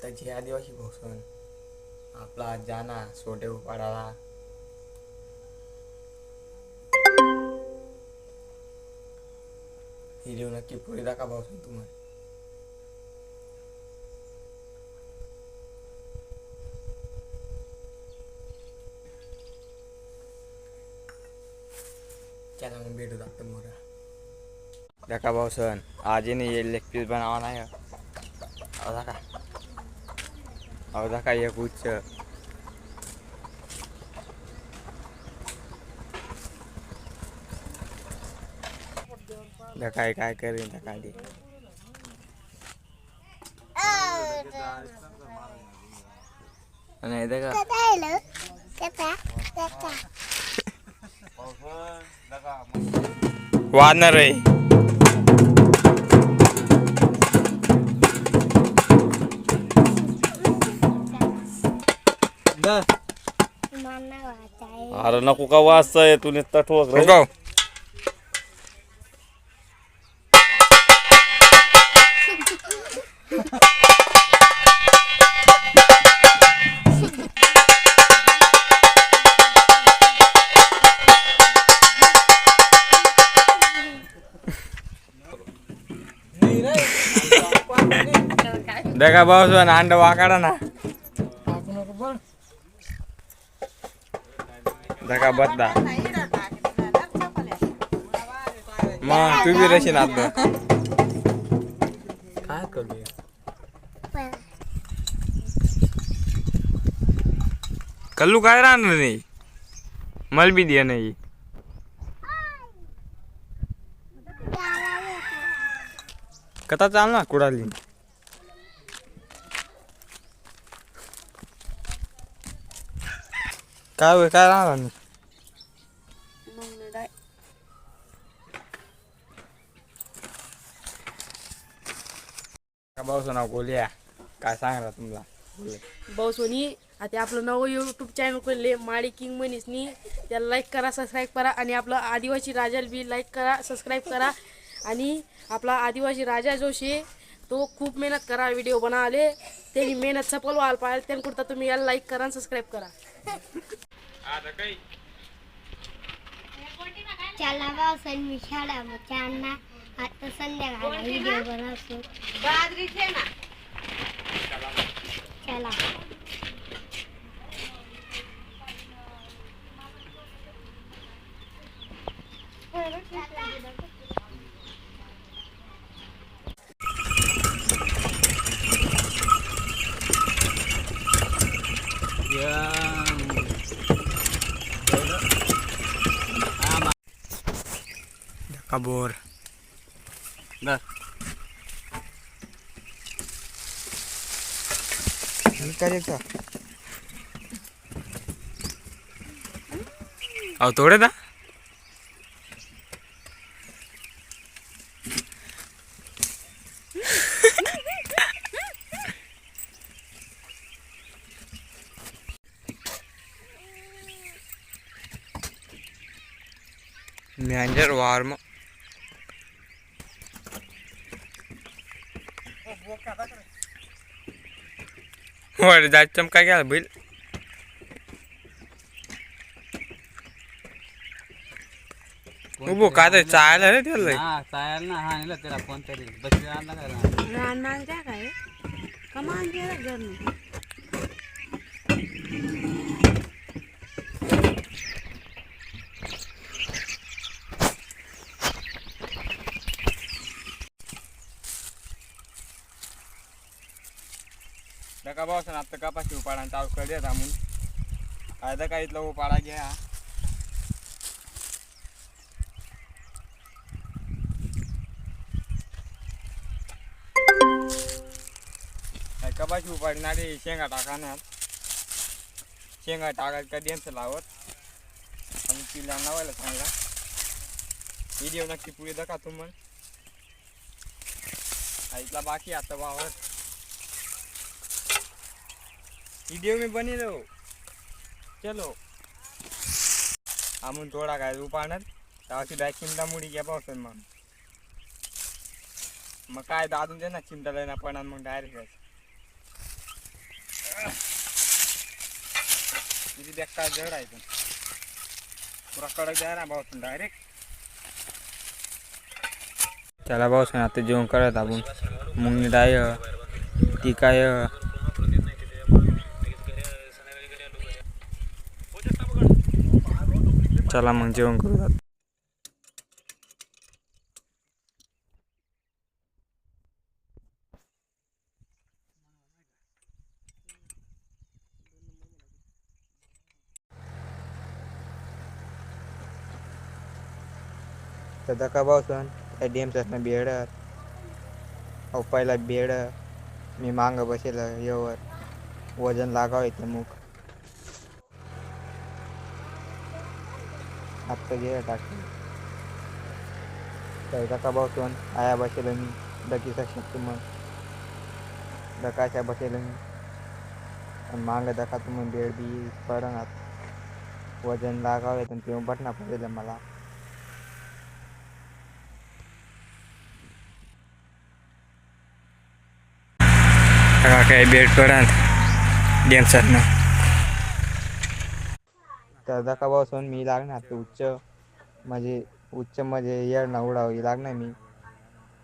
त्याची आदिवासी भोसन आपला जाना सोडे उपाडाला व्हिडिओ नक्की पुढे दाखवा भाऊसन तुम्हाला. चला मग भेटू दाखव मोरा देखा भाऊसन आज नाही ये लेग पीस बनावा नाही अवधा का एक उच्च काय काय करेन त्या काढी नाही देखा वाढणार आहे अरे नको का वाचताय तू नुसता ठोक रे. देखा भाऊ अंड वाकाडा ना देखा बद्दा मग तू बी रशी ना काय करूया कल्लू काय राहणार नाही मल बी द्या नाही कथा चाल ना कुडाली काय होय काय राहणार नाही भाऊ नाव बोलूया काय सांगणार तुम्हाला भाऊसोनी आता आपलं नवं यूट्यूब चॅनल खोलले माळी किंग मनीसनी त्याला लाईक करा सबस्क्राईब करा आणि आपलं आदिवासी राजाला बी लाईक करा सबस्क्राईब करा आणि आपला आदिवासी राजा जोशी तो खूप मेहनत करा व्हिडिओ बनावले त्यांनी मेहनत सफल व्हायला पाहिजे त्यांना तुम्ही याला लाईक करा आणि सबस्क्राईब करा. चला भाऊसन मी शाळा मुलांना आता संध्याकाळी व्हिडिओ बनवतो चला कबूर का अहो थोडे दा मॅनेजर वार्म वर जात चमका घ्या बैल उभो का चायला रे त्याला चायला ना हा नेला त्याला कोणतरी बसले आणला काय कमान नका भाऊ आता कपाशी उपाडा चालू कर द्या थांबून आता काय इथला उपाडा घ्या कपाशी उपाडणारे शेंगा टाकणार शेंगा टाकायला कधी यांचं लावत आणि तिला लावायला चांगला व्हिडिओ नक्की पुढे दाखवा तुम्हाला इथला बाकी आता वावर वीडियो में बने रहो चलो आमून थोडा काय उपाडणार त्याची डायरेक्ट चिमटा मुडी घ्या पावसन मग काय दादून दे ना चिमटा ना पण मग डायरेक्ट किती बेकार जड आहे पण पुरा कडक द्या ना भाऊ डायरेक्ट. त्याला भाऊ आता जेवण करत आपण मुंगनी डाय ती काय चला मग जेवण करू. तर का भाऊसन त्या डेमच्यातनं बेड अहो पहिला बेड मी मांग बसेल येवर वजन लागाव येते मुख आत्ता घे टाकते त्याचा का भाऊसन आया बसेल मी डकीचा शकतो मग डकाच्या बसेल मी आणि मांग दका मग बेड बी परणात वजन लागाव येतं तेव्हा बटना पडेल मला. काय बेड पर्यंत गेमसात ना तर दका बसून मी लागणार ते उच्च म्हणजे येड ना उडावी लागणार मी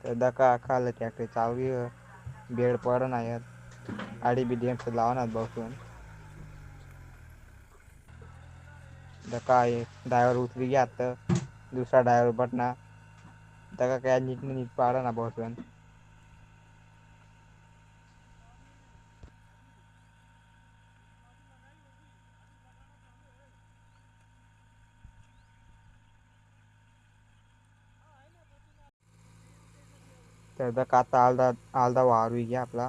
तर दका खाल्लं ट्रॅक्टर चावी बेड पडून आहेत आडी बी गेम्स लावणार बसून दका आहे ड्रायव्हर उतरी घ्या तर दुसरा ड्रायव्हर बटना दका काय नीट पाडा ना बसून. तर आता आलदा वार हुई गया आपला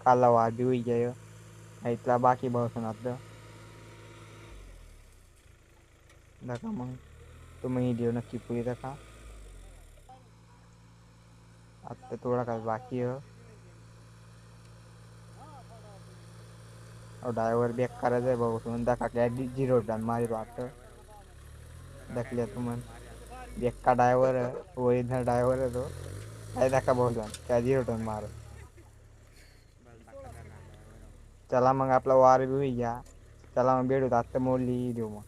काला वार भी हुई गया इथला बाकी बसून आपलं दका मग तुम्ही देऊ नक्की पुरी दका आता थोडा काय बाकी आहे और ड्रायव्हर बॅक करायचं आहे बघून दका काय 0 टन मारी वाटतं दखल्या तुम्ही बेक्का ड्रायव्हर ओरिजिनल ड्रायव्हर आहे तो काय दका बघून काय 0 टन मार. चला मग आपला वार बी होई घ्या चला मग भेटू आत्ता मोडली देऊ मग.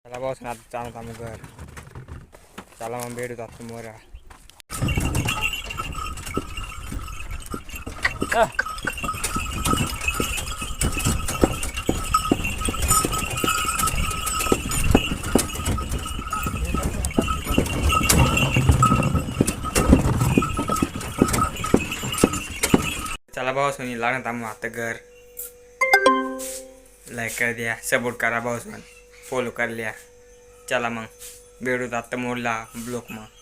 चला बस आता चालत आम्ही घर चला मग भेटू आत्ता मोरा. चला भाऊ सोनी लागत आम्ही आता घर लाईक कर द्या सपोर्ट करा भाऊ सोन फॉलो कर लिया. चला मग भेटू आता मोडला ब्लॉक मग.